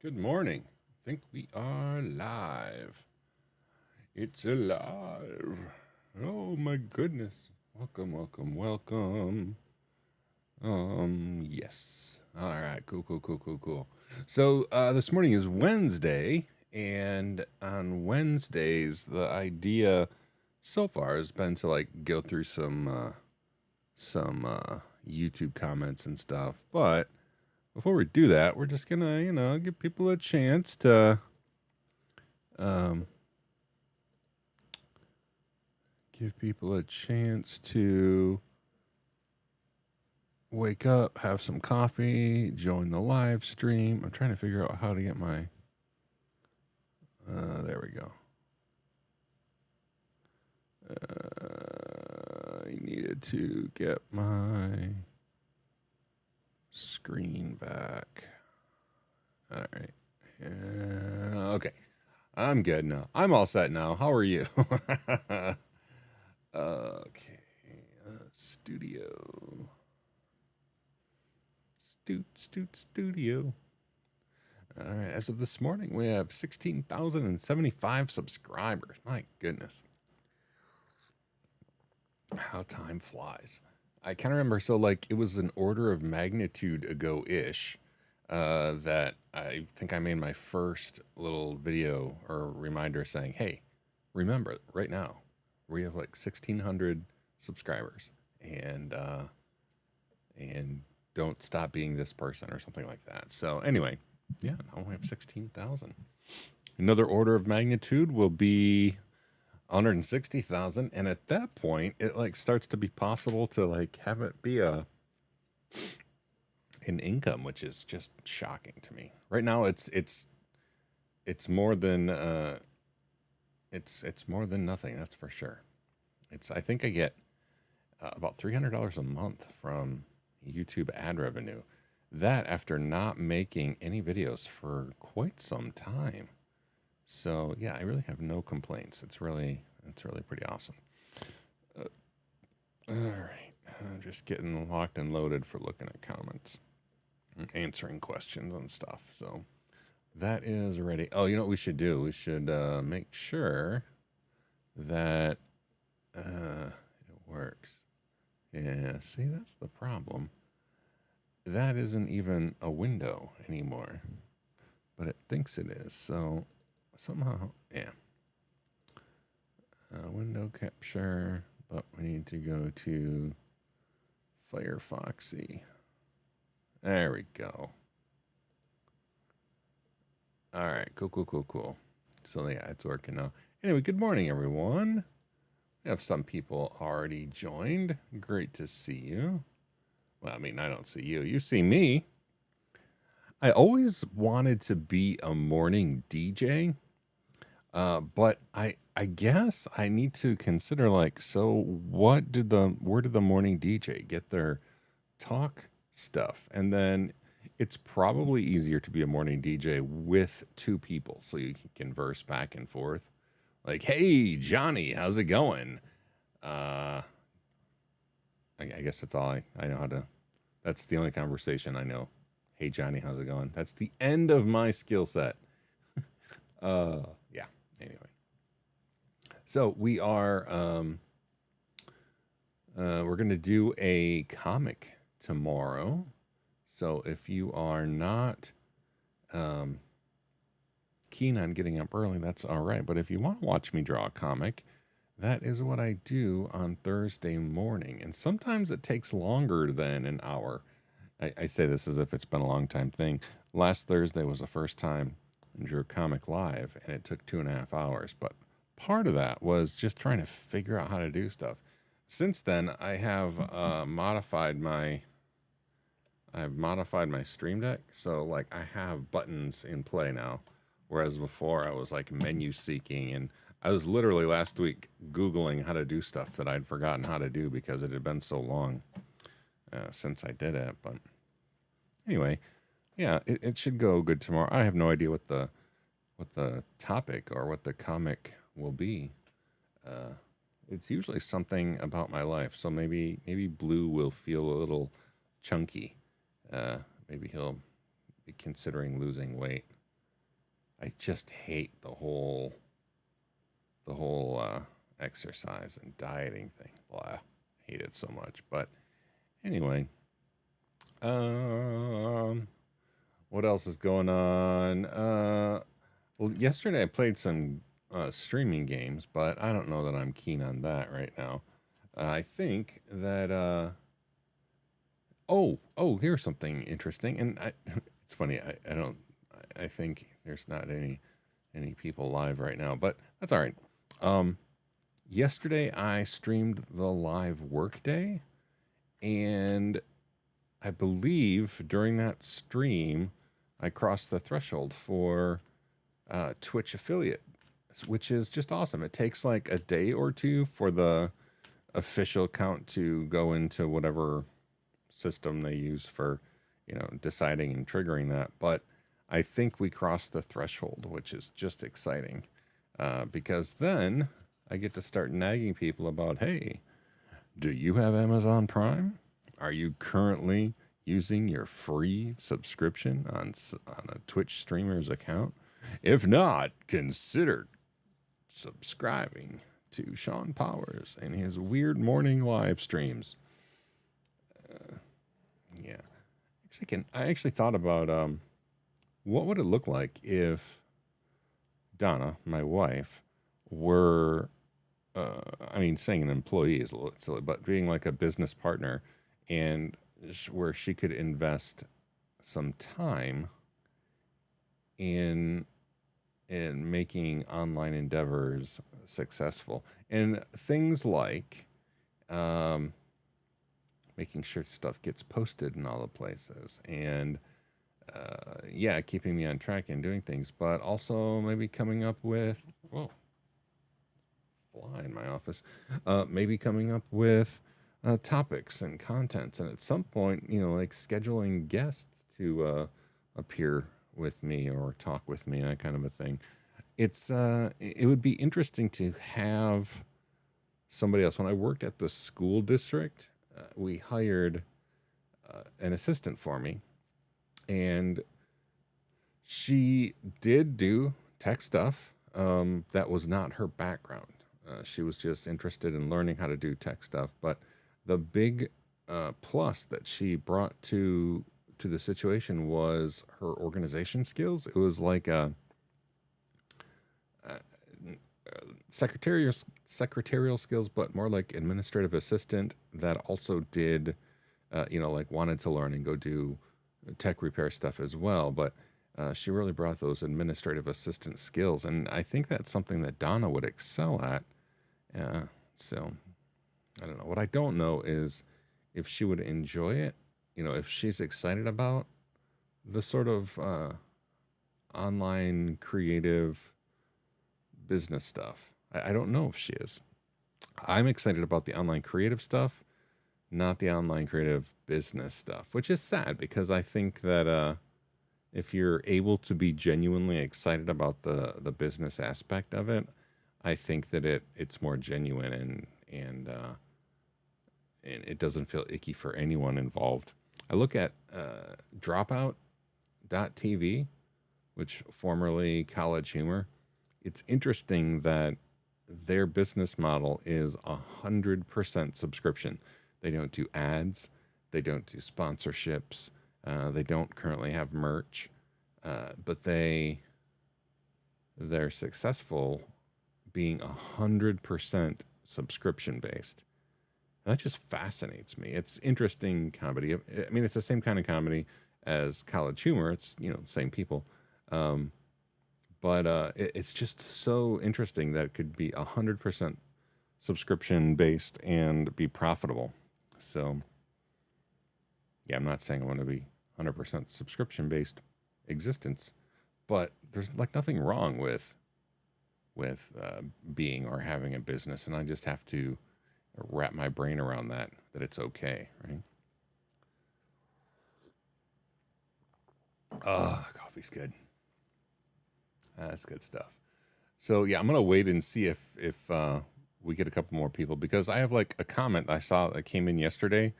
Good morning. I think we are live. It's alive. Oh my goodness. Welcome, welcome, welcome. Yes. All right. Cool. So, this morning is Wednesday, and on Wednesdays, the idea so far has been to like go through some YouTube comments and stuff. But before we do that, we're just gonna, give people a chance to um, give people a chance to wake up, have some coffee, join the live stream. I'm trying to figure out how to get my. There we go. I needed to get my screen back. All right. Okay. I'm good now. I'm all set now. How are you? Okay. Studio. Studio. All right. As of this morning, we have 16,075 subscribers. My goodness. How time flies. I kind of remember, so like it was an order of magnitude ago ish that I think I made my first little video or reminder saying, hey, remember right now, we have like 1,600 subscribers and don't stop being this person or something like that. So anyway, yeah, now we have 16,000. Another order of magnitude will be 160,000, and at that point it like starts to be possible to like have it be an income, which is just shocking to me. Right now it's more than it's more than nothing, that's for sure. It's I think I get about $300 a month from YouTube ad revenue. That after not making any videos for quite some time. So yeah, I really have no complaints. It's really pretty awesome. All right, just getting locked and loaded for looking at comments, and answering questions and stuff. So that is ready. Oh, you know what we should do? We should make sure that it works. Yeah, see, that's the problem. That isn't even a window anymore, but it thinks it is. So somehow, yeah. Window capture, but we need to go to Firefoxy. There we go. All right, cool. So yeah, it's working now. Anyway, good morning, everyone. We have some people already joined. Great to see you. Well, I mean, I don't see you. You see me. I always wanted to be a morning DJ, but I guess I need to consider like, so where did the morning DJ get their talk stuff? And then it's probably easier to be a morning DJ with two people so you can converse back and forth. Like, hey, Johnny, how's it going? Uh, I guess that's all I know how to. That's the only conversation I know. Hey, Johnny, how's it going? That's the end of my skill set. Yeah. Anyway, so we're gonna do a comic tomorrow. So if you are not keen on getting up early, that's all right. But if you want to watch me draw a comic, that is what I do on Thursday morning. And sometimes it takes longer than an hour. I say this as if it's been a long time thing. Last Thursday was the first time I drew a comic live, and it took 2.5 hours. But part of that was just trying to figure out how to do stuff. Since then, I've modified my Stream Deck, so like I have buttons in play now, whereas before I was like menu seeking, and I was literally last week googling how to do stuff that I'd forgotten how to do because it had been so long since I did it. But anyway, yeah, it should go good tomorrow. I have no idea what the topic or what the comic will be. It's usually something about my life, so maybe Blue will feel a little chunky. Maybe he'll be considering losing weight. I just hate the whole exercise and dieting thing. Blah, hate it so much. But anyway, um, what else is going on? Well, yesterday I played some streaming games, but I don't know that I'm keen on that right now. I think that oh, here's something interesting, and it's funny. I don't. I think there's not any people live right now, but that's all right. Um, Yesterday I streamed the live workday, and I believe during that stream I crossed the threshold for Twitch affiliate, which is just awesome. It takes like a day or two for the official count to go into whatever system they use for, deciding and triggering that. But I think we crossed the threshold, which is just exciting because then I get to start nagging people about, hey, do you have Amazon Prime? Are you currently using your free subscription on a Twitch streamer's account? If not, consider subscribing to Sean Powers and his weird morning live streams. Yeah, I actually thought about what would it look like if Donna, my wife, were saying an employee is a little silly, but being like a business partner, and where she could invest some time in making online endeavors successful, and things like making sure stuff gets posted in all the places, and keeping me on track and doing things, but also maybe coming up with fly in my office, maybe coming up with topics and contents, and at some point, like scheduling guests to appear with me or talk with me, that kind of a thing. It would be interesting to have somebody else. When I worked at the school district, we hired an assistant for me, and she did do tech stuff. That was not her background. She was just interested in learning how to do tech stuff. But the big plus that she brought to the situation was her organization skills. It was like a secretarial skills, but more like administrative assistant that also did, like wanted to learn and go do tech repair stuff as well. But she really brought those administrative assistant skills, and I think that's something that Donna would excel at. So I don't know. What I don't know is if she would enjoy it. If she's excited about the sort of online creative business stuff. I don't know if she is. I'm excited about the online creative stuff, not the online creative business stuff, which is sad because I think that if you're able to be genuinely excited about the business aspect of it, I think that it's more genuine and it doesn't feel icky for anyone involved. I look at Dropout.tv, which formerly College Humor. It's interesting that their business model is 100% subscription. They don't do ads. They don't do sponsorships. They don't currently have merch, but they're successful being 100% subscription based. That just fascinates me. It's interesting comedy. I mean, it's the same kind of comedy as College Humor. It's the same people, but it's just so interesting that it could be 100% subscription based and be profitable. So, yeah, I'm not saying I want to be 100% subscription based existence, but there's like nothing wrong with being or having a business, and I just have to wrap my brain around that it's okay, right? Coffee's good. That's good stuff. So yeah, I'm gonna wait and see if we get a couple more people, because I have like a comment I saw that came in yesterday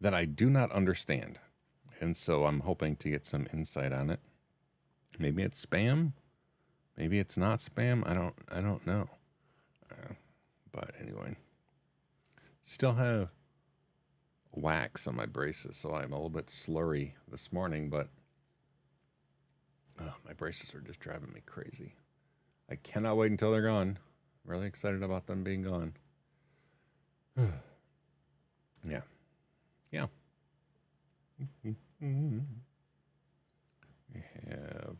that I do not understand, and so I'm hoping to get some insight on it. Maybe it's spam. Maybe it's not spam. I don't know. But anyway, still have wax on my braces, so I'm a little bit slurry this morning, but my braces are just driving me crazy. I cannot wait until they're gone. I'm really excited about them being gone. Yeah. Yeah. We have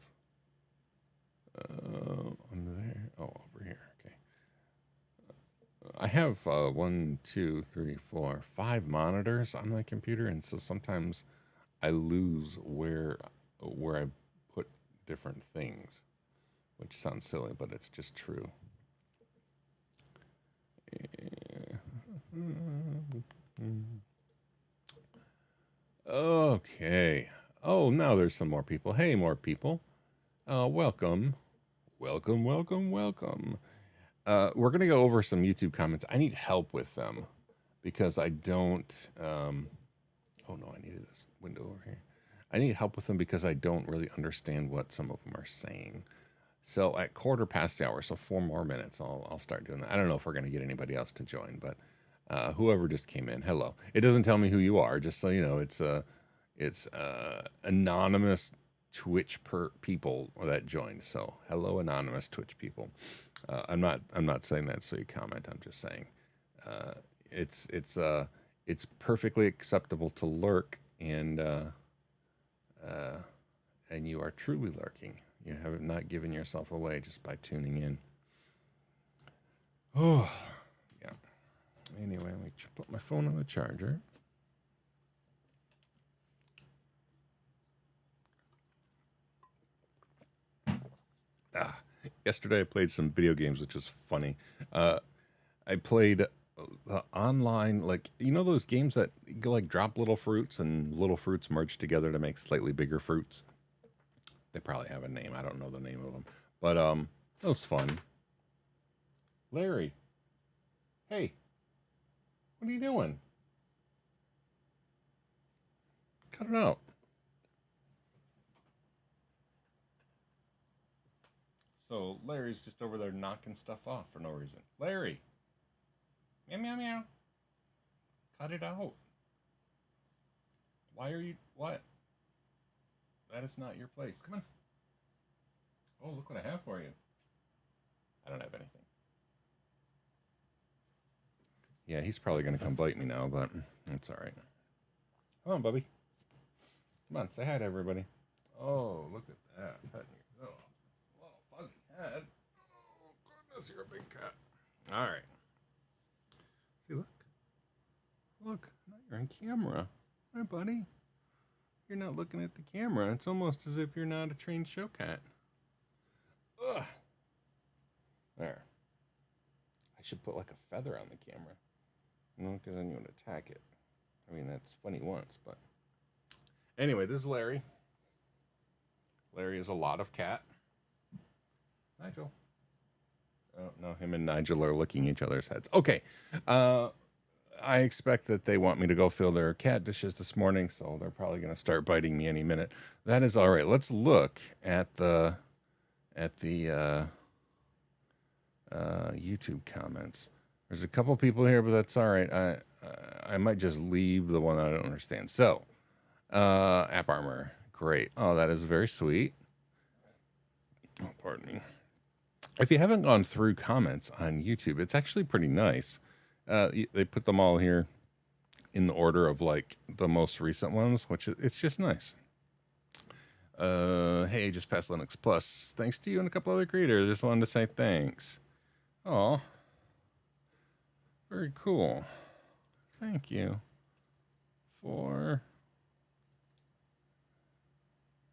on there. Oh, over here. Okay. I have 1, 2, 3, 4, 5 monitors on my computer, and so sometimes I lose where I put different things, which sounds silly, but it's just true. Okay. Oh, now there's some more people. Hey, more people. Welcome. Welcome, welcome, welcome. We're going to go over some YouTube comments. I need help with them because I don't. Oh, no, I needed this window over here. I need help with them because I don't really understand what some of them are saying. So at 1/4 past, so 4 more minutes, I'll start doing that. I don't know if we're going to get anybody else to join, but whoever just came in, hello. It doesn't tell me who you are, just so you know. It's anonymous Twitch people that joined. So hello, anonymous Twitch people. I'm not saying that so you comment. I'm just saying it's perfectly acceptable to lurk, and you are truly lurking. You have not given yourself away just by tuning in. Oh, yeah. Anyway, let me put my phone on the charger. Yesterday I played some video games, which was funny. I played online, like, you know those games that like drop little fruits and little fruits merge together to make slightly bigger fruits? They probably have a name. I don't know the name of them. But it was fun. Larry. Hey. What are you doing? Cut it out. So Larry's just over there knocking stuff off for no reason. Larry. Meow, meow, meow. Cut it out. Why are you... What? That is not your place. Come on. Oh, look what I have for you. I don't have anything. Yeah, he's probably going to come bite me now, but that's all right. Come on, Bubby. Come on, say hi to everybody. Oh, look at that. Oh, little fuzzy head. Oh, goodness, you're a big cat. All right. See, look. Look, now you're on camera. Hi, buddy. You're not looking at the camera. It's almost as if you're not a trained show cat. Ugh. There. I should put like a feather on the camera. No, because then you would attack it. I mean, that's funny once, but... Anyway, this is Larry. Larry is a lot of cat. Nigel. Oh, no, him and Nigel are licking each other's heads. Okay. I expect that they want me to go fill their cat dishes this morning, so they're probably going to start biting me any minute. That is all right. Let's look at the YouTube comments. There's a couple people here, but that's all right. I might just leave the one I don't understand. So, App Armor, great. Oh, that is very sweet. Oh, pardon me. If you haven't gone through comments on YouTube, it's actually pretty nice. They put them all here in the order of like the most recent ones, which it's just nice. Hey, just past Linux Plus. Thanks to you and a couple other creators. Just wanted to say thanks. Oh, very cool. Thank you for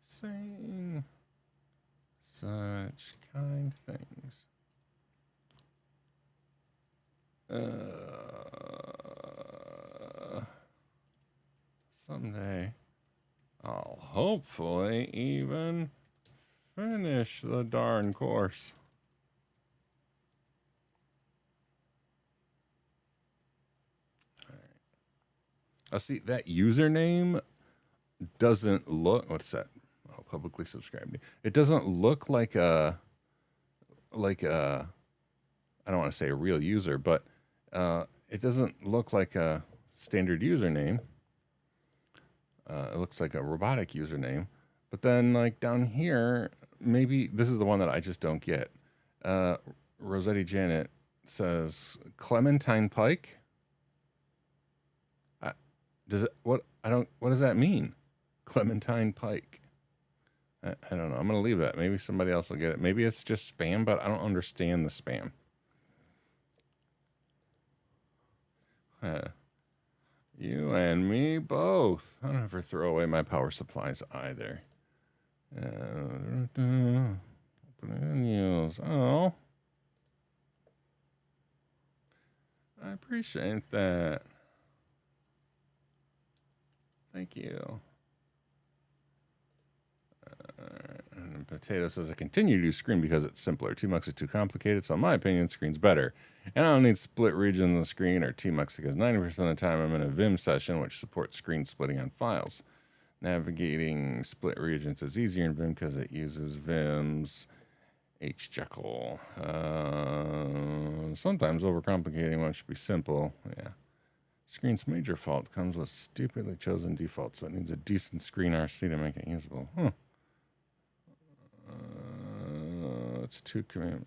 saying such kind things. Someday I'll hopefully even finish the darn course. All right. See, that username doesn't look... What's that? Oh, publicly subscribed. It doesn't look like a like a, I don't want to say a real user, but it doesn't look like a standard username. It looks like a robotic username. But then, like down here, maybe this is the one that I just don't get. Rossetti Janet says Clementine Pike. What does that mean? Clementine Pike. I don't know. I'm gonna leave that. Maybe somebody else will get it. Maybe it's just spam, but I don't understand the spam. You and me both. I don't ever throw away my power supplies either. Open and use. Oh, I appreciate that. Thank you. And Potato says, I continue to use screen because it's simpler. Tmux is too complicated, so in my opinion, screen's better. And I don't need split regions on the screen or Tmux because 90% of the time I'm in a Vim session, which supports screen splitting on files. Navigating split regions is easier in Vim because it uses Vim's HJekyll. Sometimes overcomplicating one should be simple. Yeah. Screen's major fault comes with stupidly chosen default, so it needs a decent screen RC to make it usable. Huh. It's too command.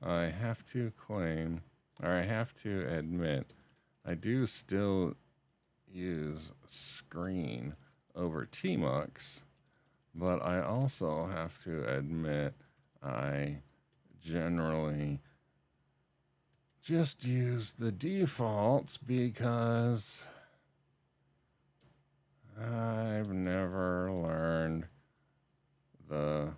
I have to claim, or I have to admit, I do still use screen over Tmux, but I also have to admit I generally just use the defaults because I've never learned the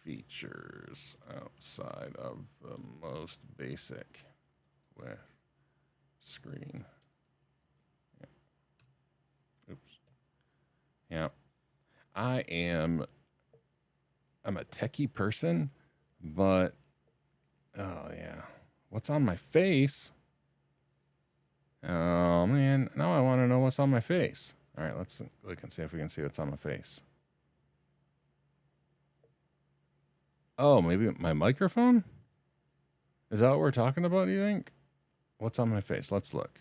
features outside of the most basic with screen. Yeah. Oops. Yeah. I'm a techie person, but oh yeah. What's on my face? Oh man, now I want to know what's on my face. All right, let's look and see if we can see what's on my face. Oh, maybe my microphone? Is that what we're talking about, do you think? What's on my face? Let's look.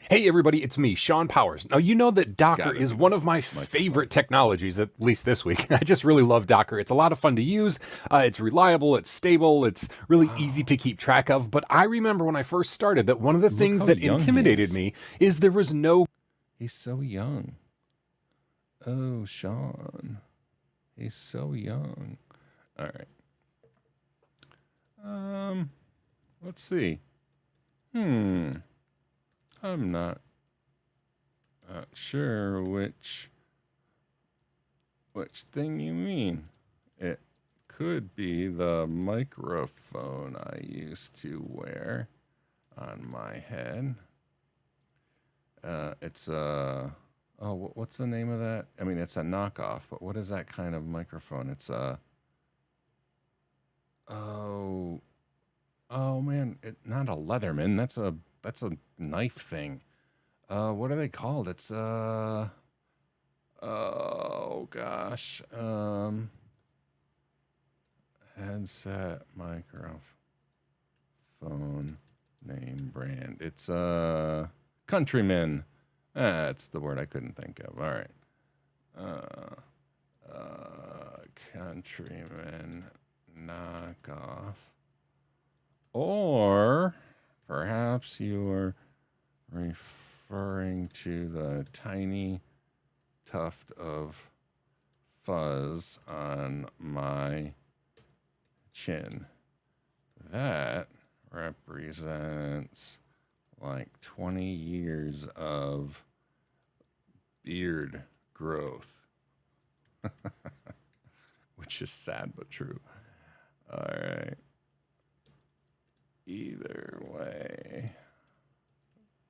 Hey everybody, it's me, Sean Powers. Now you know that Docker is one of my favorite technologies, at least this week. I just really love Docker. It's a lot of fun to use. It's reliable, it's stable, it's really easy to keep track of. But I remember when I first started that one of the things that intimidated me is there was no... He's so young. Oh, Sean. He's so young. All right. Let's see. I'm not sure which thing you mean. It could be the microphone I used to wear on my head. It's what's the name of that? I mean, it's a knockoff, but what is that kind of microphone? It's oh man, not a Leatherman. That's a knife thing. What are they called? It's oh gosh. Headset microphone name brand. It's Countryman. That's the word I couldn't think of. All right. Countryman knockoff. Or perhaps you're referring to the tiny tuft of fuzz on my chin. That represents like 20 years of beard growth, which is sad but true. All right. Either way,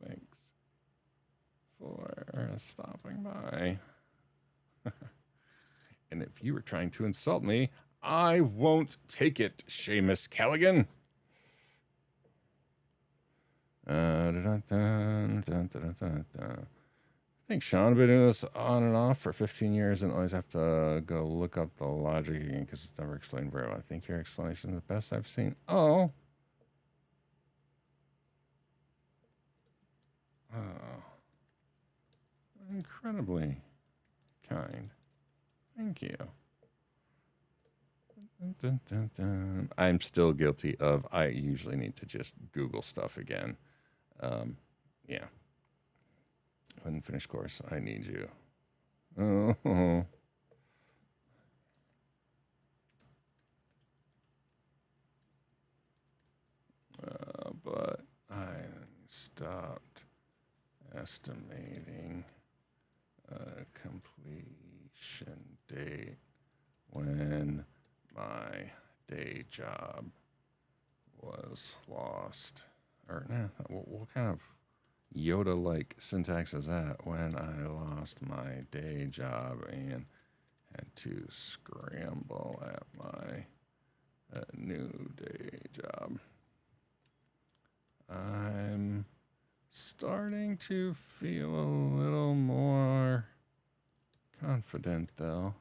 thanks for stopping by. And if you were trying to insult me, I won't take it, Seamus Callaghan. Thanks, Sean. I've been doing this on and off for 15 years and always have to go look up the logic again because it's never explained very well. I think your explanation is the best I've seen. Oh. Oh. Incredibly kind. Thank you. Dun, dun, dun, dun. I'm still guilty of, I usually need to just Google stuff again. Yeah. Unfinished course. I need you. Oh. But I stopped estimating a completion date when my day job was lost. Or, what kind of Yoda-like syntax is that? When I lost my day job and had to scramble at my new day job. I'm starting to feel a little more confident, though,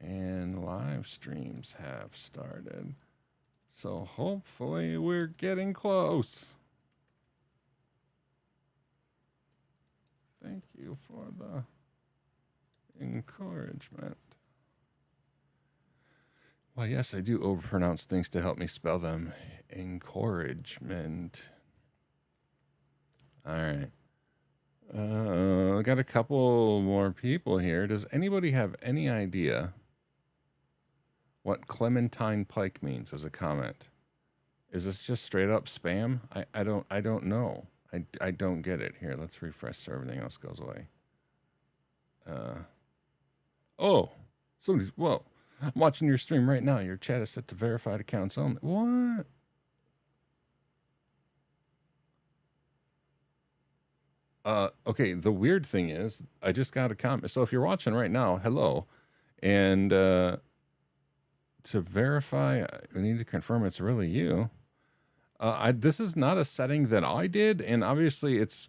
and live streams have started. So hopefully we're getting close. Thank you for the encouragement. Well, yes, I do overpronounce things to help me spell them. Encouragement. All right. I got a couple more people here. Does anybody have any idea what Clementine Pike means as a comment? Is this just straight up spam? I don't know. I don't get it. Here, let's refresh so everything else goes away. Oh, whoa. I'm watching your stream right now. Your chat is set to verified accounts only. What? Okay, the weird thing is, I just got a comment. So if you're watching right now, hello. And to verify, I need to confirm it's really you. This is not a setting that I did, and obviously it's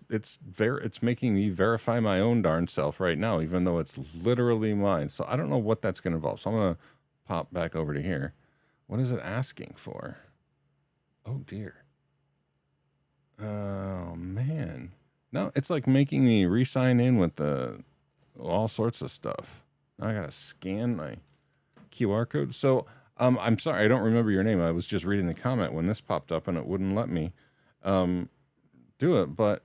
making me verify my own darn self right now, even though it's literally mine. So I don't know what that's going to involve. So I'm going to pop back over to here. What is it asking for? Oh dear. Oh man. No, it's like making me re-sign in with all sorts of stuff. Now I gotta scan my QR code. So I'm sorry, I don't remember your name. I was just reading the comment when this popped up and it wouldn't let me do it, but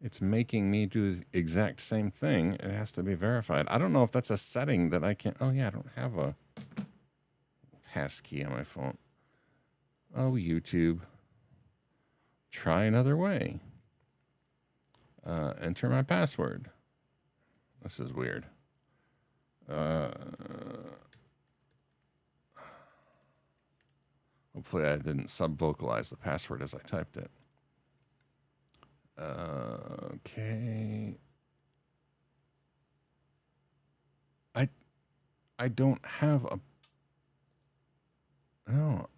it's making me do the exact same thing. It has to be verified. I don't know if that's a setting that I can. Oh yeah, I don't have a passkey on my phone. Oh, YouTube. Try another way. Enter my password. This is weird. Hopefully I didn't sub-vocalize the password as I typed it. Okay. I don't have a... No.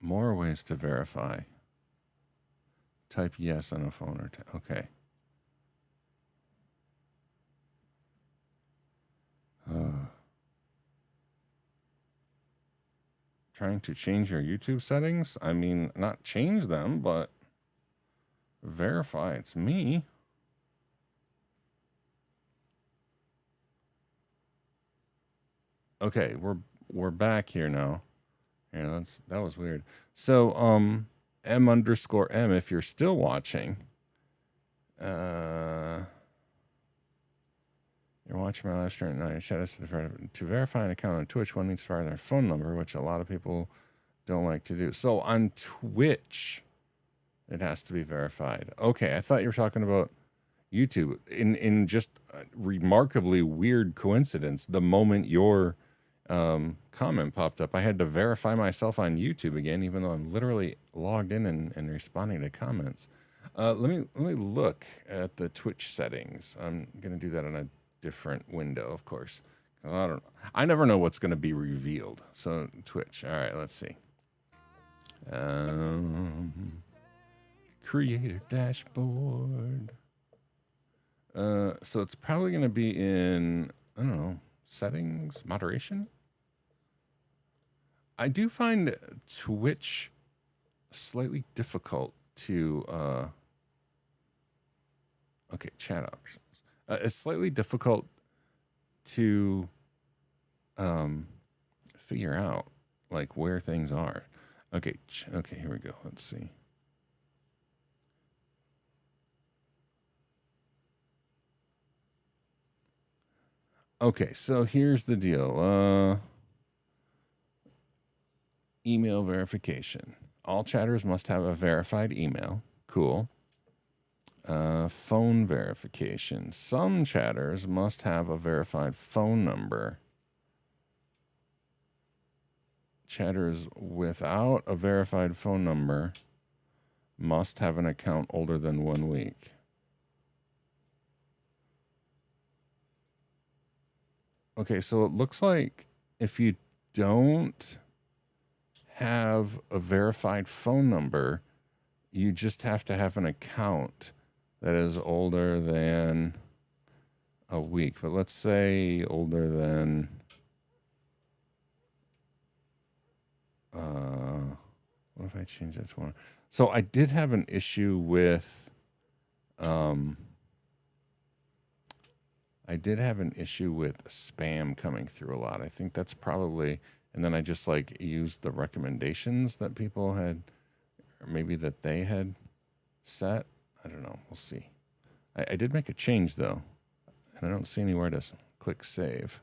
More ways to verify. Type yes on a phone or... Okay. Trying to change your YouTube settings? I mean, not change them, but verify it's me. Okay, we're back here now. Yeah, that was weird. So, M_M, if you're still watching, you're watching my live stream now. Your chat is to verify an account on Twitch. One needs to provide their phone number, which a lot of people don't like to do. So on Twitch, it has to be verified. Okay, I thought you were talking about YouTube. In just a remarkably weird coincidence, the moment your comment popped up, I had to verify myself on YouTube again, even though I'm literally logged in and responding to comments. Let me look at the Twitch settings. I'm gonna do that on a different window, of course. I never know what's gonna be revealed. So Twitch. All right, let's see. Creator dashboard. So it's probably going to be in, I don't know, settings, moderation. I do find Twitch slightly difficult to, okay, chat options. It's slightly difficult to figure out like where things are. Okay, okay, here we go. Let's see. Okay, so here's the deal. Email verification. All chatters must have a verified email. Cool. Phone verification. Some chatters must have a verified phone number. Chatters without a verified phone number must have an account older than 1 week. Okay, so it looks like if you don't have a verified phone number, you just have to have an account that is older than a week. But let's say older than what if I change that to 1? So I did have an issue with spam coming through a lot. I think that's probably, and then I just like used the recommendations that people had, or maybe that they had set. I don't know. We'll see. I did make a change though, and I don't see anywhere to click save.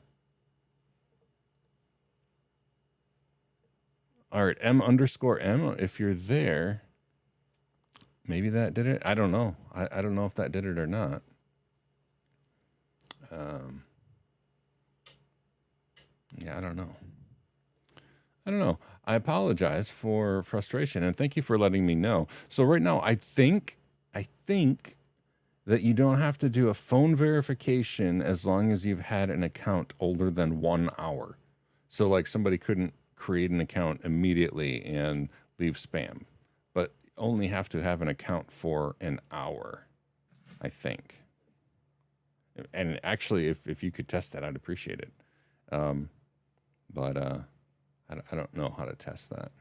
All right, M_M. If you're there, maybe that did it. I don't know. I don't know if that did it or not. Yeah, I don't know. I apologize for frustration, and thank you for letting me know. So right now, I think that you don't have to do a phone verification as long as you've had an account older than 1 hour. So like somebody couldn't create an account immediately and leave spam, but only have to have an account for an hour, I think. And actually, if you could test that, I'd appreciate it. But I don't know how to test that.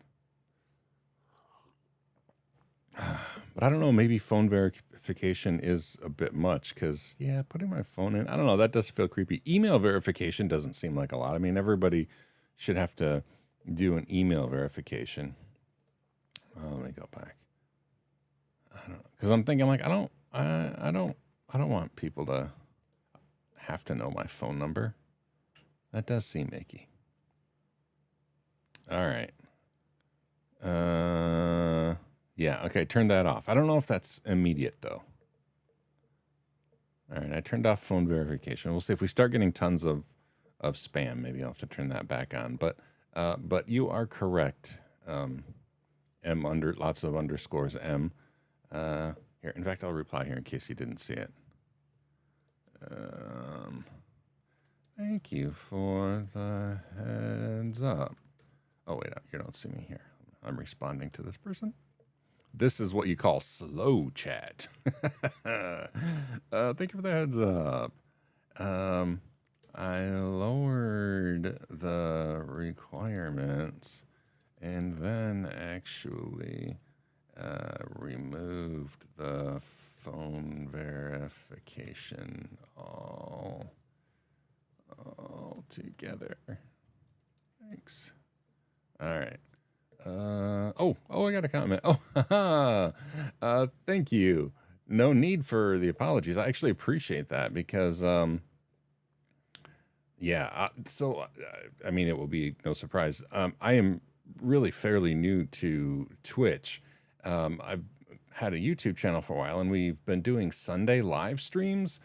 But I don't know, maybe phone verification is a bit much because, yeah, putting my phone in, I don't know, that does feel creepy. Email verification doesn't seem like a lot. I mean, everybody should have to do an email verification. Let me go back. I don't know, because I'm thinking like I don't want people to have to know my phone number. That does seem icky. All right. Yeah, okay, turn that off. I don't know if that's immediate though. All right, I turned off phone verification. We'll see if we start getting tons of spam. Maybe I'll have to turn that back on. But you are correct. Lots of underscores M. Here, in fact, I'll reply here in case you didn't see it. Thank you for the heads up. Oh, wait, you don't see me here. I'm responding to this person. This is what you call slow chat. Thank you for the heads up. I lowered the requirements and then actually removed the phone verification all together. Thanks. All right. I got a comment. Thank you. No need for the apologies. I actually appreciate that because, so I mean, it will be no surprise. I am really fairly new to Twitch. I've had a YouTube channel for a while, and we've been doing Sunday live streams,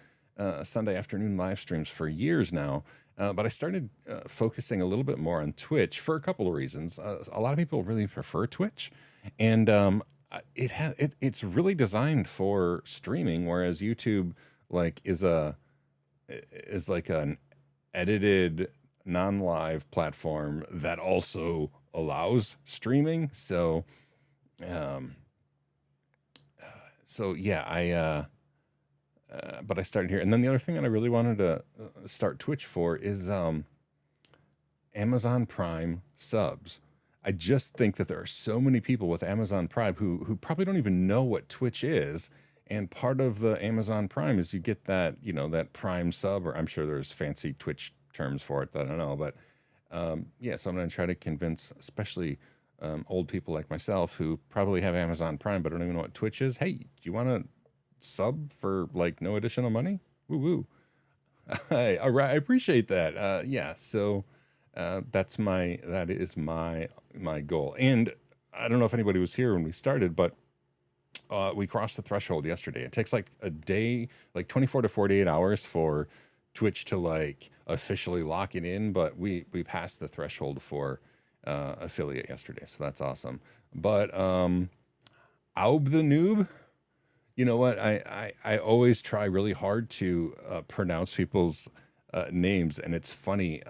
Sunday afternoon live streams for years now. But I started focusing a little bit more on Twitch for a couple of reasons. A lot of people really prefer Twitch, and it's really designed for streaming, whereas YouTube is like an edited non-live platform that also allows streaming. So so yeah, but I started here, and then the other thing that I really wanted to start Twitch for is Amazon Prime subs. I just think that there are so many people with Amazon Prime who probably don't even know what Twitch is. And part of the Amazon Prime is you get that, that Prime sub, or I'm sure there's fancy Twitch terms for it that I don't know. But yeah, so I'm going to try to convince, especially old people like myself who probably have Amazon Prime but don't even know what Twitch is. Hey, do you want to sub for like no additional money? Woo woo. All right, I appreciate that. Yeah, so that is my goal. And I don't know if anybody was here when we started, but we crossed the threshold yesterday. It takes like a day, like 24 to 48 hours for Twitch to like officially lock it in, but we passed the threshold for affiliate yesterday, so that's awesome. But Aub the Noob, you know what? I always try really hard to pronounce people's names, and it's funny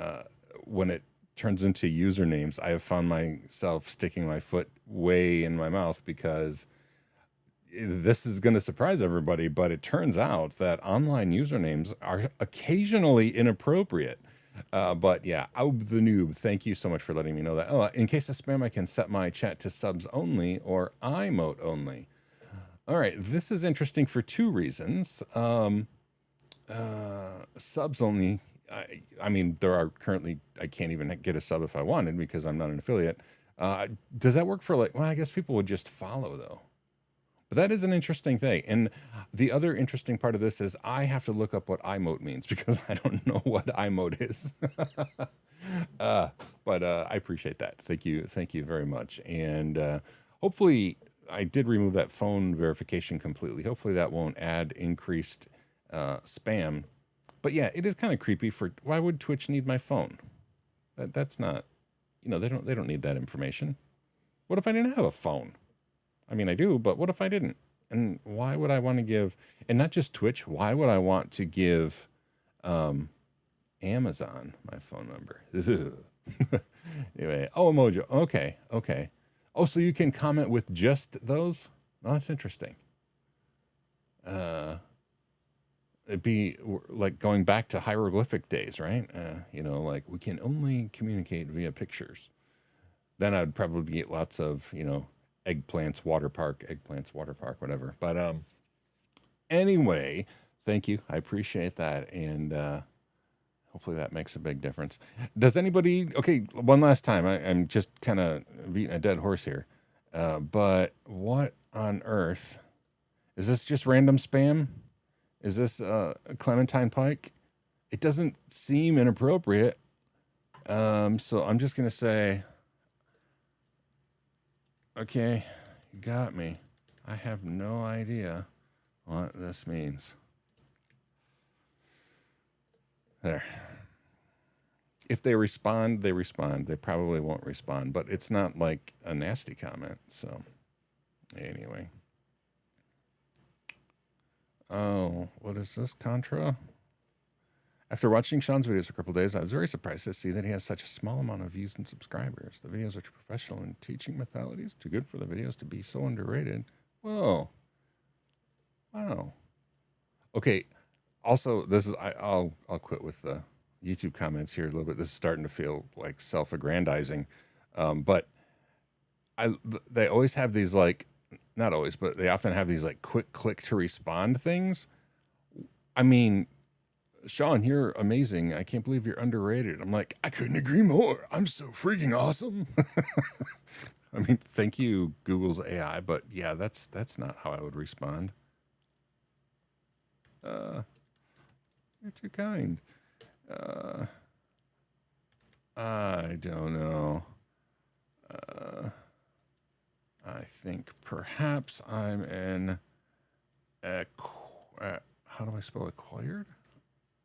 when it turns into usernames. I have found myself sticking my foot way in my mouth because this is going to surprise everybody, but it turns out that online usernames are occasionally inappropriate. But yeah, Aub the Noob, thank you so much for letting me know that. Oh, in case of spam, I can set my chat to subs only or emote only. All right, this is interesting for two reasons. Subs only. I mean, there are currently, I can't even get a sub if I wanted because I'm not an affiliate. Does that work for well, I guess people would just follow though. But that is an interesting thing. And the other interesting part of this is I have to look up what emote means because I don't know what emote is. But I appreciate that. Thank you very much. And hopefully I did remove that phone verification completely. Hopefully that won't add increased spam. But yeah, it is kind of creepy why would Twitch need my phone? That's not, they don't need that information. What if I didn't have a phone? I mean, I do, but what if I didn't? And why would I want to give, and not just Twitch, why would I want to give Amazon my phone number? Anyway, oh, Mojo. Okay. Oh, so you can comment with just those? Oh, that's interesting. It'd be like going back to hieroglyphic days, right? Like we can only communicate via pictures. Then I'd probably get lots of, eggplants, water park, whatever. But anyway, thank you. I appreciate that. And hopefully that makes a big difference. Does anybody, okay, one last time. I'm just kind of beating a dead horse here. But what on earth? Is this just random spam? Is this Clementine Pike? It doesn't seem inappropriate. So I'm just going to say, okay, you got me. I have no idea what this means. There. If they respond, they respond. They probably won't respond, but it's not like a nasty comment. So anyway. Oh, what is this, Contra? After watching Sean's videos for a couple of days, I was very surprised to see that he has such a small amount of views and subscribers. The videos are too professional in teaching methodologies, too good for the videos to be so underrated. Whoa. Wow. Okay. Also, this is I'll quit with the YouTube comments here a little bit. This is starting to feel like self-aggrandizing, but they always have these like, not always, but they often have these like quick click to respond things. I mean, Sean, you're amazing. I can't believe you're underrated. I'm like, I couldn't agree more. I'm so freaking awesome. I mean, thank you, Google's AI, but yeah, that's not how I would respond. You're too kind. I don't know. I think perhaps I'm an how do I spell acquired?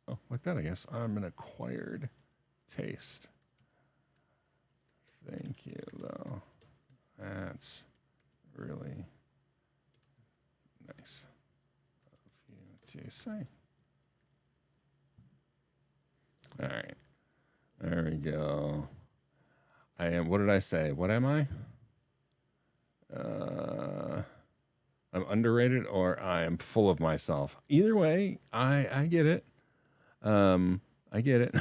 Oh, like that, I guess. I'm an acquired taste. Thank you, though. That's really nice of you to say. All right. There we go. I am, what did I say? What am I? I'm I'm underrated or I am full of myself. Either way, I get it. I get it.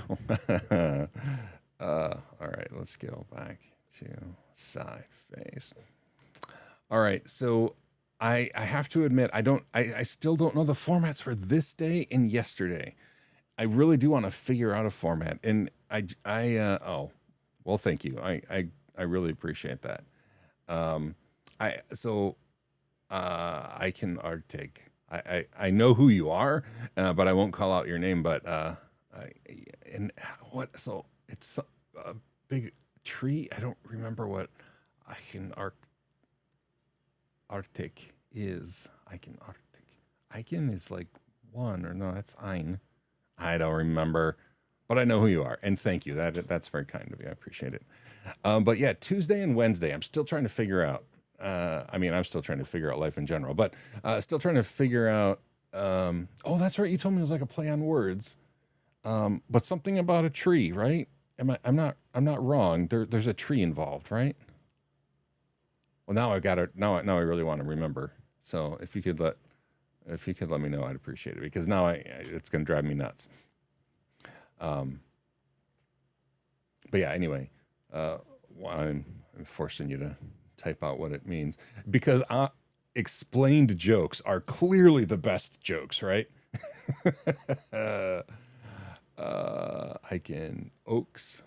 All right, let's go back to side face. All right, so I have to admit I still don't know the formats for this day and yesterday. I really do want to figure out a format, and oh, well, thank you. I really appreciate that. I can Arctic. I know who you are, but I won't call out your name. But and what? So it's a big tree. I don't remember what I can Arctic is. I can Arctic. Eichen is like one or no? That's Ein. I don't remember, but I know who you are, and thank you. That's very kind of you. I appreciate it. But yeah, Tuesday and Wednesday, I'm still trying to figure out. I'm still trying to figure out life in general, but still trying to figure out. Oh, that's right. You told me it was like a play on words, but something about a tree, right? I'm not wrong. There's a tree involved, right? Well, now I've got it. Now I really want to remember. So if you could let me know, I'd appreciate it, because now it's going to drive me nuts. But yeah, anyway, I'm forcing you to type out what it means, because explained jokes are clearly the best jokes, right? I can Oaks.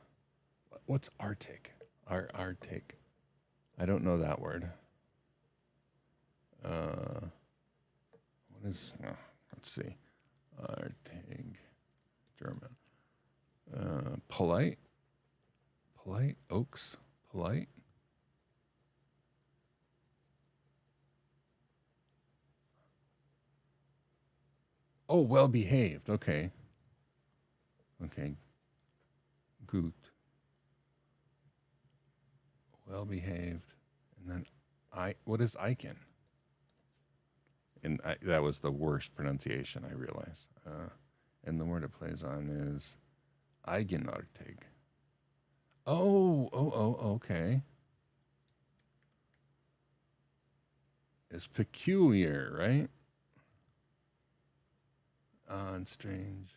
What's Arctic? Arctic. I don't know that word. What is? Let's see. Arctic, German. Polite. Oaks. Polite. Oh, well behaved. Okay. Gut. Well behaved. And then what is Eichen? And that was the worst pronunciation, I realize. And the word it plays on is Eigenartig. Oh, okay. It's peculiar, right? And strange.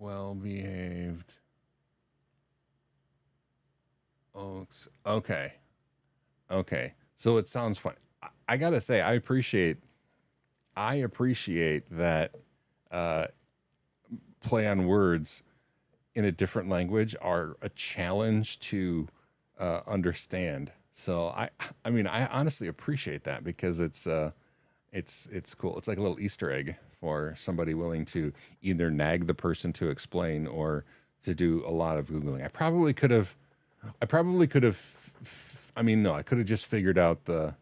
Well behaved. Oaks. Okay. So it sounds fun. I gotta say, I appreciate that play on words in a different language are a challenge to understand. So I honestly appreciate that, because it's cool. It's like a little Easter egg for somebody willing to either nag the person to explain or to do a lot of Googling. I probably could have. I could have just figured out the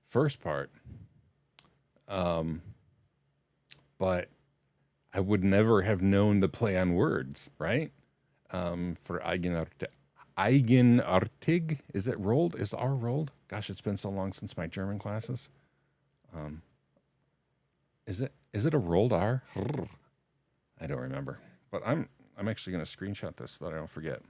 first part, but I would never have known the play on words, right? For Eigenartig, is it rolled? Is R rolled? Gosh, it's been so long since my German classes. Is it a rolled R? I don't remember, but I'm actually going to screenshot this so that I don't forget.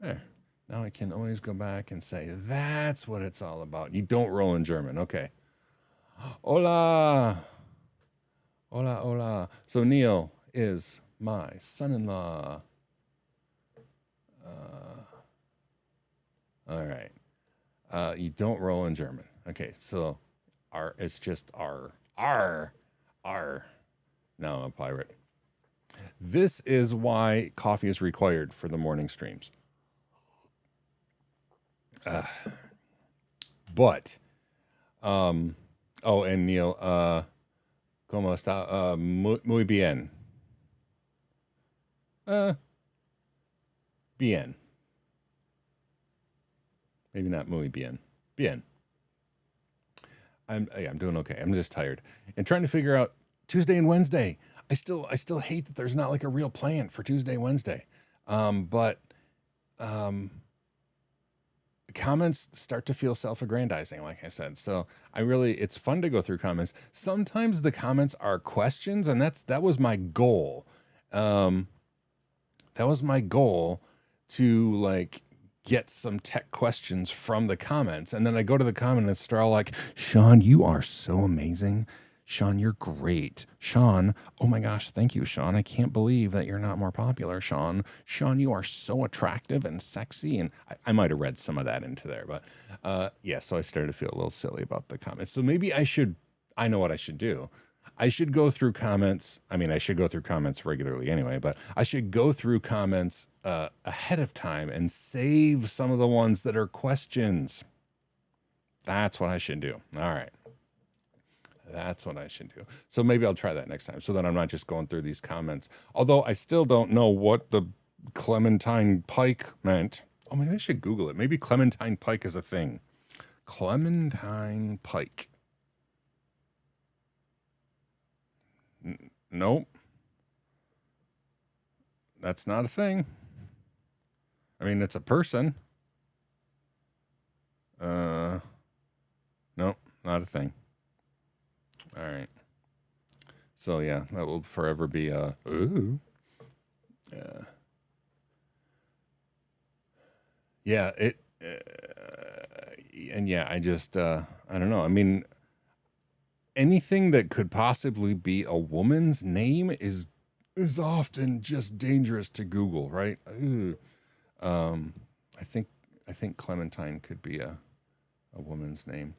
There. Now I can always go back and say, that's what it's all about. You don't roll in German. Okay. Hola. So Neil is my son-in-law. All right. You don't roll in German. Okay, so it's just R. No, I'm a pirate. This is why coffee is required for the morning streams. But, and Neil, ¿cómo está? Muy bien. Bien. Maybe not muy bien. Bien. I'm doing okay. I'm just tired and trying to figure out Tuesday and Wednesday. I still hate that there's not like a real plan for Tuesday, Wednesday. But comments start to feel self-aggrandizing, like I said. So it's fun to go through comments. Sometimes the comments are questions, and that was my goal. That was my goal, to like get some tech questions from the comments. And then I go to the comments, they're all like, Sean, you are so amazing. Sean, you're great. Sean, oh my gosh, thank you, Sean. I can't believe that you're not more popular, Sean. Sean, you are so attractive and sexy. And I might have read some of that into there, but so I started to feel a little silly about the comments. So maybe I know what I should do. I should go through comments. I mean, I should go through comments regularly anyway, but I should go through comments ahead of time and save some of the ones that are questions. That's what I should do. All right. That's what I should do. So maybe I'll try that next time, so that I'm not just going through these comments. Although I still don't know what the Clementine Pike meant. Oh, maybe I should Google it. Maybe Clementine Pike is a thing. Clementine Pike. Nope. That's not a thing. I mean, it's a person. Nope, not a thing. All right. So yeah, that will forever be yeah, it and yeah, I just I don't know. I mean, anything that could possibly be a woman's name is often just dangerous to Google, right? I think Clementine could be a woman's name,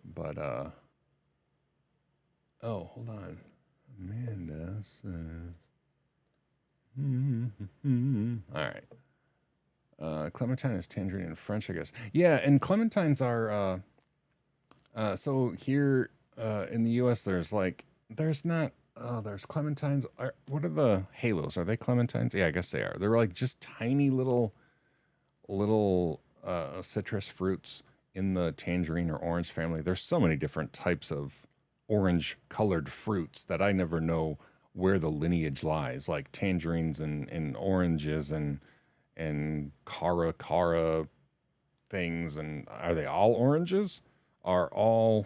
but oh, hold on. Amanda says, all right. Clementine is tangerine in French, I guess. Yeah, and clementines are so here in the U.S. there's clementines. What are the halos? Are they clementines? Yeah, I guess they are. They're like just tiny little citrus fruits in the tangerine or orange family. There's so many different types of orange colored fruits that I never know where the lineage lies, like tangerines and oranges and cara things. And are they all oranges? Are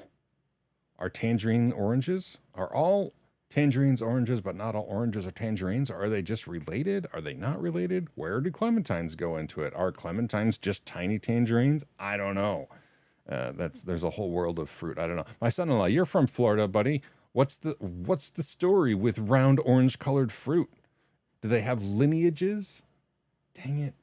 tangerine oranges? Are all tangerines oranges, but not all oranges are tangerines? Or are they just related? Are they not related? Where do clementines go into it? Are clementines just tiny tangerines? I don't know. There's a whole world of fruit. I don't know. My son-in-law, you're from Florida, buddy. What's the story with round orange colored fruit? Do they have lineages? Dang it.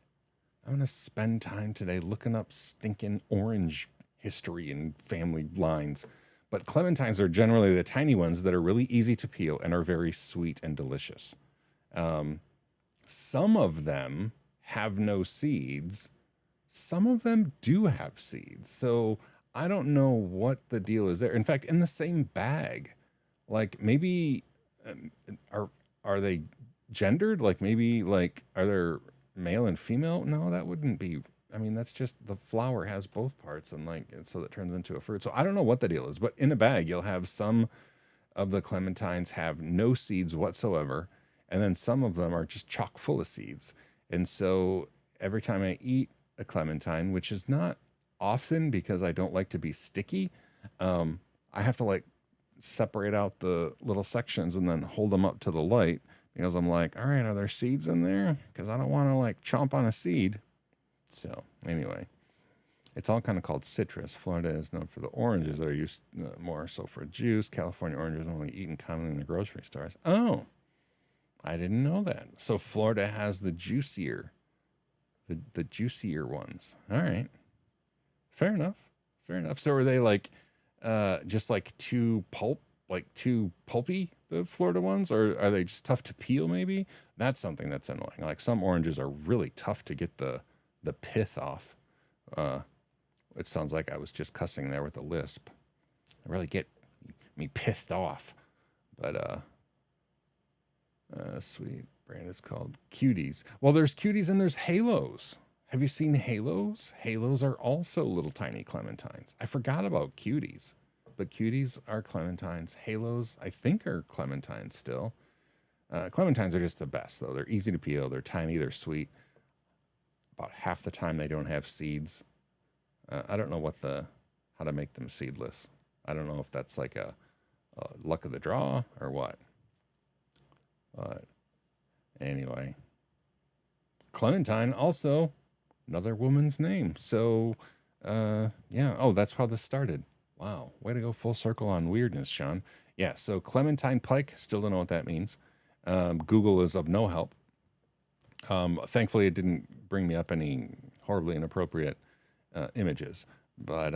I'm going to spend time today looking up stinking orange history and family lines. But clementines are generally the tiny ones that are really easy to peel and are very sweet and delicious. Some of them have no seeds. Some of them do have seeds. So I don't know what the deal is there. In fact, in the same bag, like maybe are they gendered? Like maybe like are there male and female? No, that wouldn't be. I mean, that's just the flower has both parts and like so that turns into a fruit. So I don't know what the deal is, but in a bag you'll have some of the clementines have no seeds whatsoever, and then some of them are just chock full of seeds. And so every time I eat a clementine, which is not often because I don't like to be sticky, I have to like separate out the little sections and then hold them up to the light because I'm like, all right, are there seeds in there? Because I don't want to like chomp on a seed. So anyway, it's all kind of called citrus. Florida is known for the oranges that are used more so for juice. California oranges are only eaten commonly in the grocery stores. Oh, I didn't know that. So Florida has the juicier ones. All right. Fair enough. So are they like just like too pulpy, the Florida ones, or are they just tough to peel maybe? That's something that's annoying. Like some oranges are really tough to get the pith off. It sounds like I was just cussing there with a lisp. They really get me pissed off. But sweet brand is called Cuties. Well, there's Cuties and there's Halos. Have you seen Halos? Halos are also little tiny clementines. I forgot about Cuties, but Cuties are clementines. Halos, I think, are clementines still. Clementines are just the best, though. They're easy to peel. They're tiny. They're sweet. About half the time they don't have seeds. I don't know how to make them seedless. I don't know if that's like a luck of the draw or what. But anyway, Clementine also another woman's name. So yeah. Oh, that's how this started. Wow, way to go full circle on weirdness, Sean. Yeah. So Clementine Pike. Still don't know what that means. Google is of no help. Thankfully, it didn't bring me up any horribly inappropriate images. But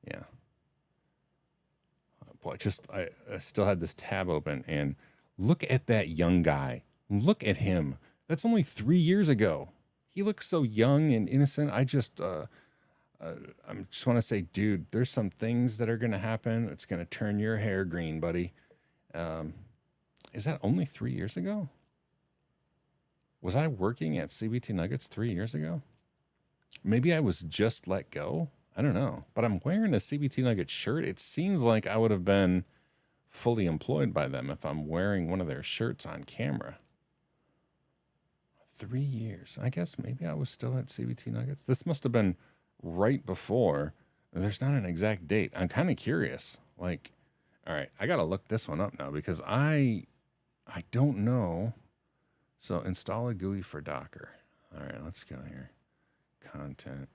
yeah. Boy, I still had this tab open, and look at that young guy. Look at him. That's only 3 years ago. He looks so young and innocent. I just want to say, dude, there's some things that are going to happen. It's going to turn your hair green, buddy. Is that only 3 years ago? Was I working at CBT Nuggets 3 years ago? Maybe I was just let go. I don't know. But I'm wearing a CBT Nuggets shirt. It seems like I would have been fully employed by them if I'm wearing one of their shirts on camera. 3 years. I guess maybe I was still at CBT Nuggets. This must have been right before. There's not an exact date. I'm kind of curious. Like, all right, I got to look this one up now because I don't know. So install a GUI for Docker. All right, let's go here. Content.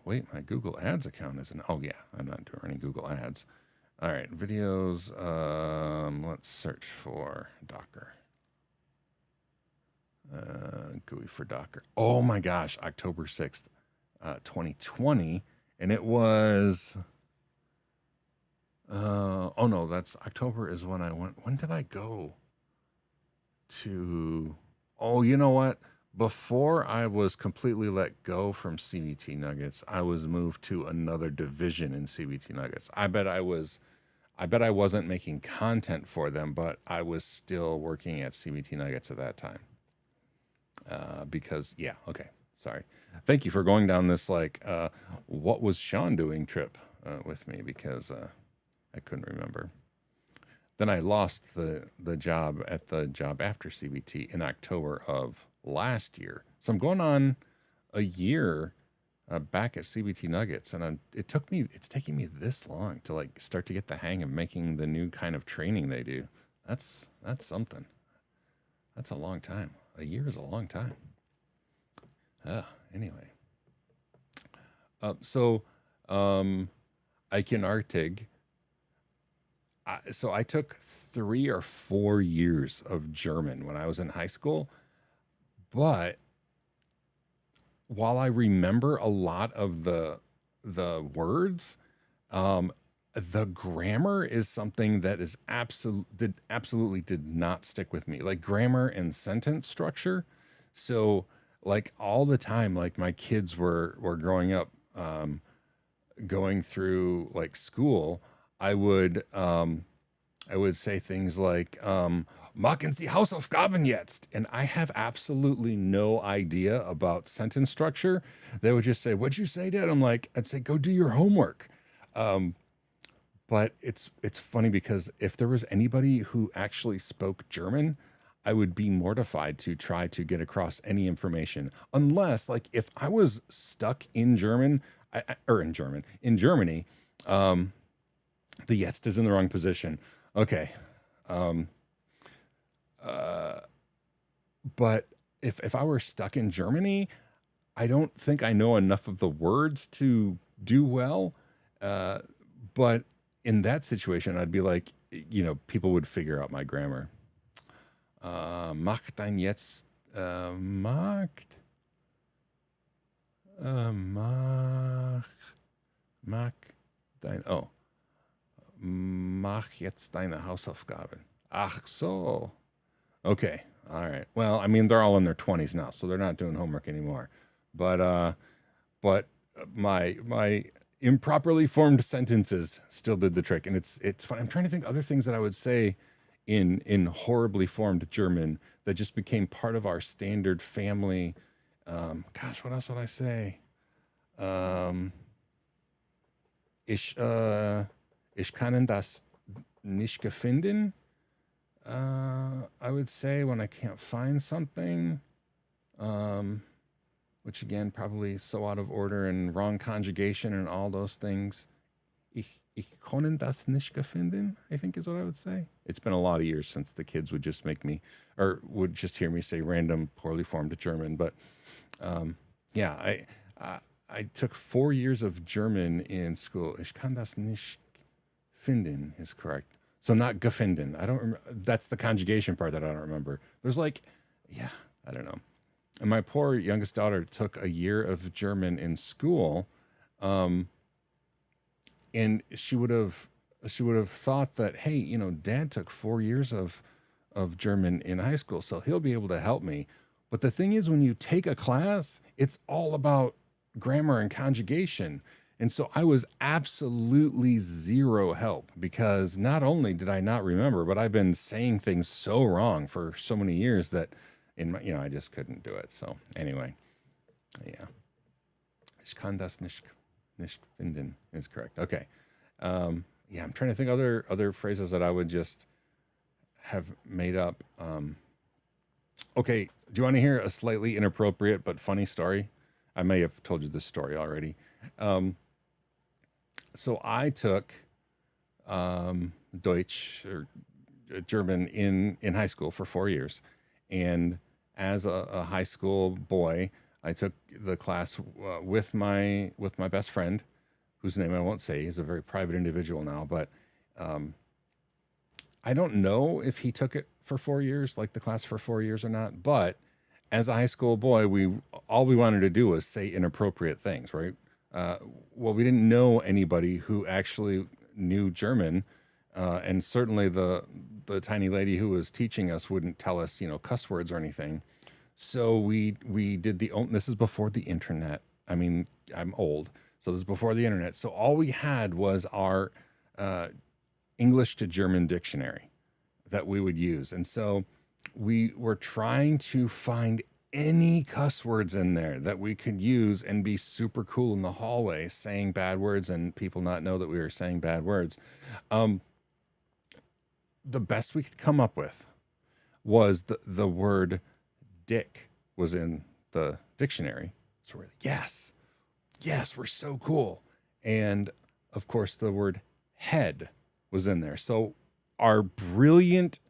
Wait, my Google Ads account isn't. Oh yeah, I'm not doing any Google Ads. All right, videos. Let's search for Docker. GUI for Docker. Oh my gosh, October 6th, 2020, and it was. Oh no, that's October is when I went. When did I go to? Oh, you know what? Before I was completely let go from CBT Nuggets, I was moved to another division in CBT Nuggets. I bet I wasn't making content for them, but I was still working at CBT Nuggets at that time. Because, yeah, okay, sorry. Thank you for going down this, like, what was Sean doing trip with me, because I couldn't remember. Then I lost the job at the job after CBT in October of last year. So I'm going on a year back at CBT Nuggets, and it's taking me this long to like start to get the hang of making the new kind of training they do. That's something. That's a long time. A year is a long time. Anyway. So Aiken Artig. So I took 3 or 4 years of German when I was in high school. But while I remember a lot of the words, the grammar is something that is absolutely did not stick with me. Like grammar and sentence structure. So like all the time, like my kids were growing up, going through like school, I would say things like, machen Sie Hausaufgaben jetzt. And I have absolutely no idea about sentence structure. They would just say, what'd you say, Dad? I'd say, go do your homework. But it's funny because if there was anybody who actually spoke German, I would be mortified to try to get across any information. Unless, like, if I was stuck in Germany, the jetzt is in the wrong position. Okay. But if I were stuck in Germany, I don't think I know enough of the words to do well. But in that situation, I'd be like, people would figure out my grammar. Mach dein jetzt, mach dein, mach jetzt deine Hausaufgaben. Ach so. Okay. All right. Well, I mean, they're all in their 20s now, so they're not doing homework anymore. But my improperly formed sentences still did the trick, and it's fun. I'm trying to think other things that I would say in horribly formed German that just became part of our standard family. Gosh, what else would I say? Ich kann das nicht finden. I would say when I can't find something. which again, probably so out of order and wrong conjugation and all those things. Ich konnte das nicht gefunden, I think is what I would say. It's been a lot of years since the kids would just make me, or would just hear me say random poorly formed German. But yeah, I took 4 years of German in school. Ich kann das nicht finden is correct. So not gefunden. I don't remember. That's the conjugation part that I don't remember. There's like, yeah, I don't know. And my poor youngest daughter took a year of German in school. And she would have thought that, hey, you know, Dad took 4 years of German in high school, so he'll be able to help me. But the thing is, when you take a class, it's all about grammar and conjugation. And so I was absolutely zero help, because not only did I not remember, but I've been saying things so wrong for so many years that I just couldn't do it. So anyway, yeah. Ich kann das nicht finden is correct. Okay. Yeah, I'm trying to think other phrases that I would just have made up. Okay, do you want to hear a slightly inappropriate but funny story? I may have told you this story already. So I took Deutsch or German in high school for 4 years, and as a high school boy, I took the class with my best friend, whose name I won't say. He's a very private individual now, but I don't know if he took it for 4 years, like the class for 4 years or not. But as a high school boy, all we wanted to do was say inappropriate things, right? Well, we didn't know anybody who actually knew German, and certainly the tiny lady who was teaching us wouldn't tell us, cuss words or anything. So we did this is before the internet. I mean, I'm old, so this is before the internet. So all we had was our English to German dictionary that we would use. And so we were trying to find any cuss words in there that we could use and be super cool in the hallway saying bad words and people not know that we were saying bad words. The best we could come up with was the word dick was in the dictionary. So we're like, yes, we're so cool. And of course the word head was in there. So our brilliant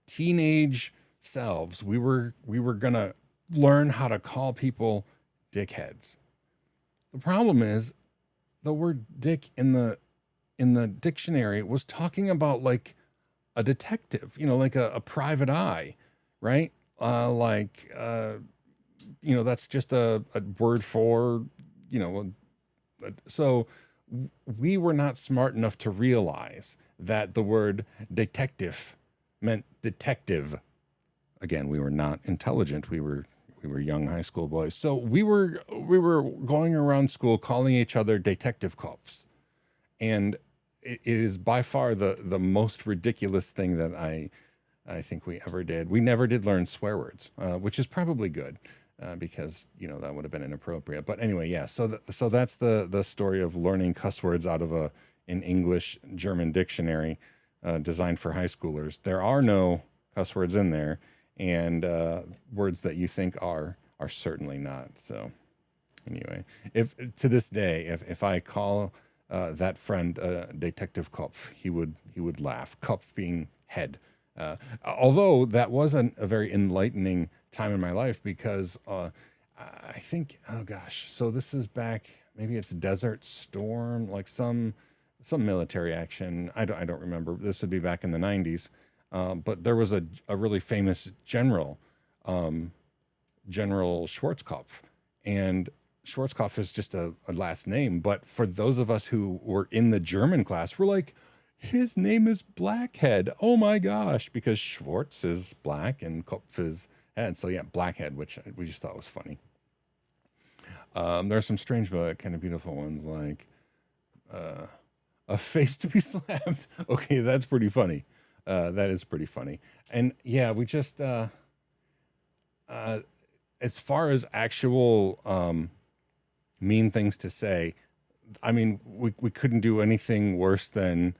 teenage selves, we were gonna learn how to call people dickheads. The problem is the word dick in the dictionary was talking about like a detective, like a private eye, right? That's just a word for, so we were not smart enough to realize that the word detective meant detective. Again, we were not intelligent. We were young high school boys. So we were going around school calling each other detective Kopfs. And it is by far the most ridiculous thing that I think we ever did. We never did learn swear words, which is probably good, because that would have been inappropriate. But anyway, yeah. So that's the story of learning cuss words out of an English German dictionary designed for high schoolers. There are no cuss words in there, and words that you think are certainly not. So anyway, if to this day, if I call that friend Detective Kopf, he would laugh. Kopf being head. Although that wasn't a very enlightening time in my life, because I think, oh gosh, so this is back, maybe it's Desert Storm, like some military action. I don't remember. This would be back in the 90s. But there was a really famous general, General Schwarzkopf, and Schwarzkopf is just a last name. But for those of us who were in the German class, we're like, his name is Blackhead. Oh my gosh, because Schwarz is black and Kopf is head. So yeah, Blackhead, which we just thought was funny. There are some strange but kind of beautiful ones, like a face to be slapped. Okay, that's pretty funny. That is pretty funny. And yeah, we just as far as actual mean things to say, I mean, we couldn't do anything worse than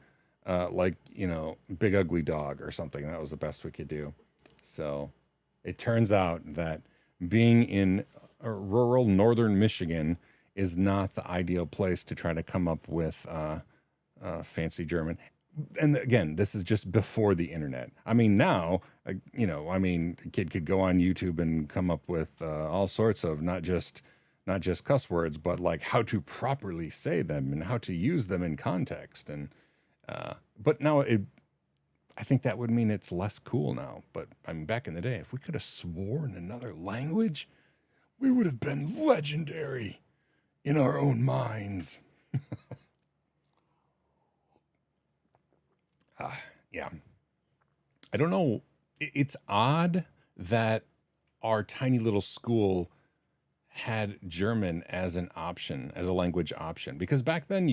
big ugly dog or something. That was the best we could do. So it turns out that being in rural northern Michigan is not the ideal place to try to come up with fancy German. And again, this is just before the internet. I mean, now, a kid could go on YouTube and come up with all sorts of not just cuss words, but like how to properly say them and how to use them in context. And but now I think that would mean it's less cool now. But I mean, back in the day, if we could have sworn another language, we would have been legendary in our own minds. Yeah. I don't know. It's odd that our tiny little school had German as an option, as a language option, because back then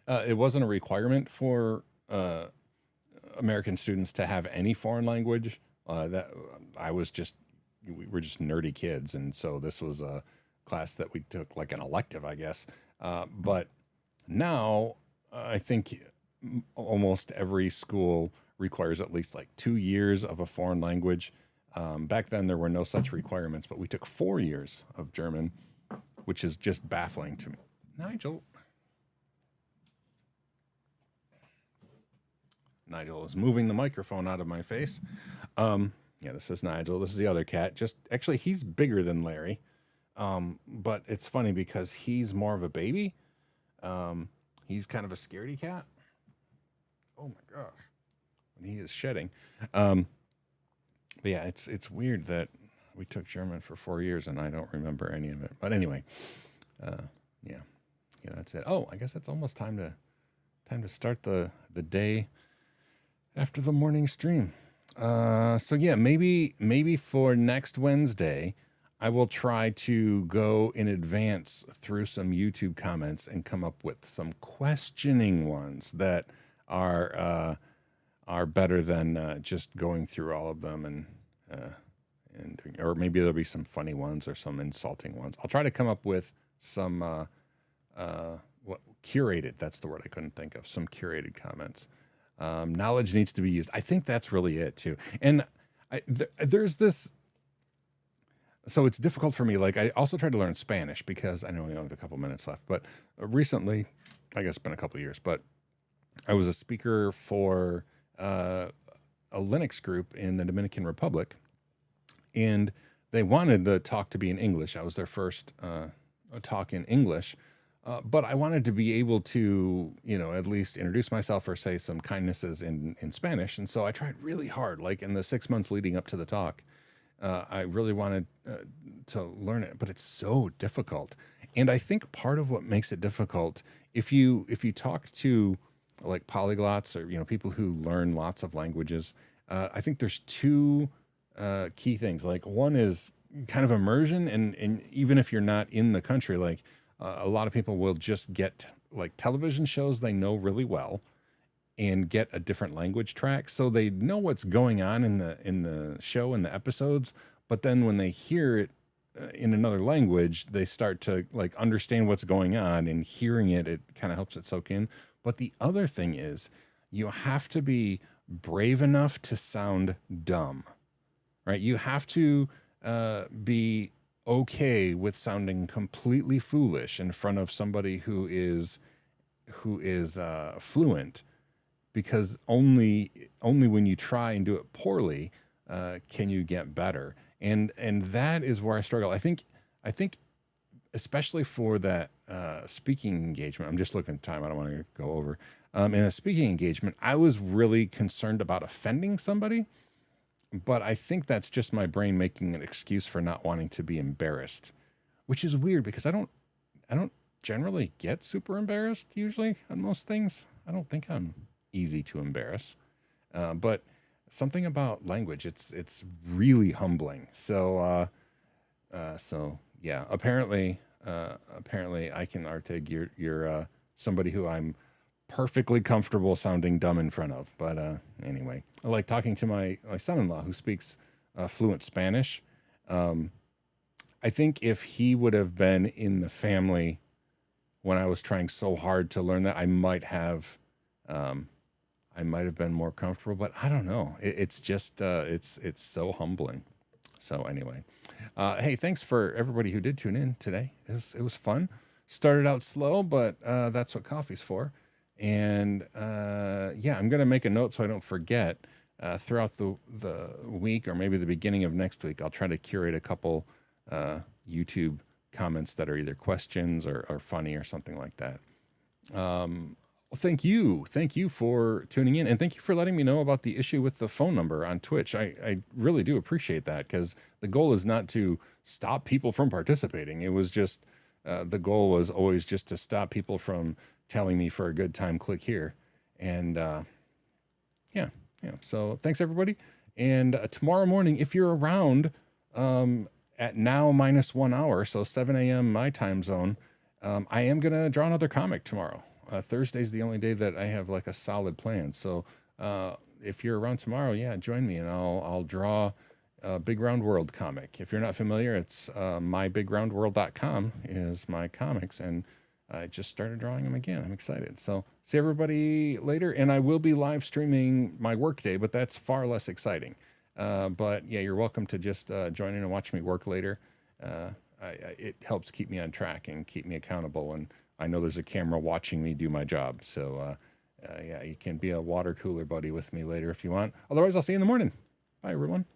it wasn't a requirement for American students to have any foreign language. We were just nerdy kids. And so this was a class that we took like an elective, I guess. But now I think almost every school requires at least like 2 years of a foreign language. Back then there were no such requirements, but we took 4 years of German, which is just baffling to me. Nigel is moving the microphone out of my face. Yeah, this is Nigel. This is the other cat. Actually, he's bigger than Larry. But it's funny because he's more of a baby. He's kind of a scaredy cat. Oh my gosh. And he is shedding. But yeah, it's weird that we took German for 4 years and I don't remember any of it. But anyway, yeah, that's it. Oh, I guess it's almost time to start the day after the morning stream. So yeah, maybe for next Wednesday, I will try to go in advance through some YouTube comments and come up with some questioning ones that are better than just going through all of them and or maybe there'll be some funny ones or some insulting ones. I'll try to come up with some curated. That's the word I couldn't think of. Some curated comments. Knowledge needs to be used. I think that's really it too. And there's this. So it's difficult for me. Like I also tried to learn Spanish because I know we only have a couple minutes left. But recently, I guess it's been a couple of years. But I was a speaker for a Linux group in the Dominican Republic, and they wanted the talk to be in English. I was their first talk in English, but I wanted to be able to, at least introduce myself or say some kindnesses in Spanish. And so I tried really hard, like in the 6 months leading up to the talk. I really wanted to learn it, but it's so difficult. And I think part of what makes it difficult, if you talk to like polyglots or people who learn lots of languages, I think there's two key things. Like one is kind of immersion, and even if you're not in the country, like a lot of people will just get like television shows they know really well and get a different language track, so they know what's going on in the show and the episodes, but then when they hear it in another language, they start to like understand what's going on, and hearing it kind of helps it soak in. But the other thing is you have to be brave enough to sound dumb, right? You have to be okay with sounding completely foolish in front of somebody who is fluent, because only when you try and do it poorly can you get better. And that is where I struggle. I think especially for that speaking engagement, I'm just looking at the time. I don't want to go over. In a speaking engagement, I was really concerned about offending somebody, but I think that's just my brain making an excuse for not wanting to be embarrassed, which is weird because I don't generally get super embarrassed usually on most things. I don't think I'm easy to embarrass, but something about language, it's really humbling. So yeah, apparently I can Artig, you're somebody who I'm perfectly comfortable sounding dumb in front of. But anyway, I like talking to my son-in-law who speaks fluent Spanish. I think if he would have been in the family when I was trying so hard to learn that, I might have been more comfortable. But I don't know. It's just it's so humbling. So anyway, hey, thanks for everybody who did tune in today. It was fun. Started out slow, but that's what coffee's for. And yeah, I'm gonna make a note so I don't forget. Throughout the week, or maybe the beginning of next week, I'll try to curate a couple YouTube comments that are either questions or funny or something like that. Well, thank you for tuning in, and thank you for letting me know about the issue with the phone number on Twitch. I really do appreciate that, because the goal is not to stop people from participating. It was just the goal was always just to stop people from telling me for a good time, click here. And yeah. So thanks everybody. And tomorrow morning, if you're around at now -1 hour, so 7 a.m. my time zone, I am gonna draw another comic tomorrow. Thursday's the only day that I have like a solid plan. So if you're around tomorrow, yeah, join me and I'll draw a Big Round World comic. If you're not familiar, it's mybigroundworld.com is my comics, and I just started drawing them again. I'm excited. So see everybody later, and I will be live streaming my work day, but that's far less exciting. But yeah, you're welcome to just join in and watch me work later. It helps keep me on track and keep me accountable, and I know there's a camera watching me do my job. So yeah, you can be a water cooler buddy with me later if you want. Otherwise, I'll see you in the morning. Bye, everyone.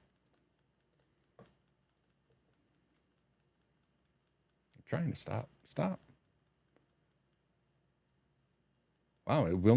I'm trying to stop. Wow, it will not.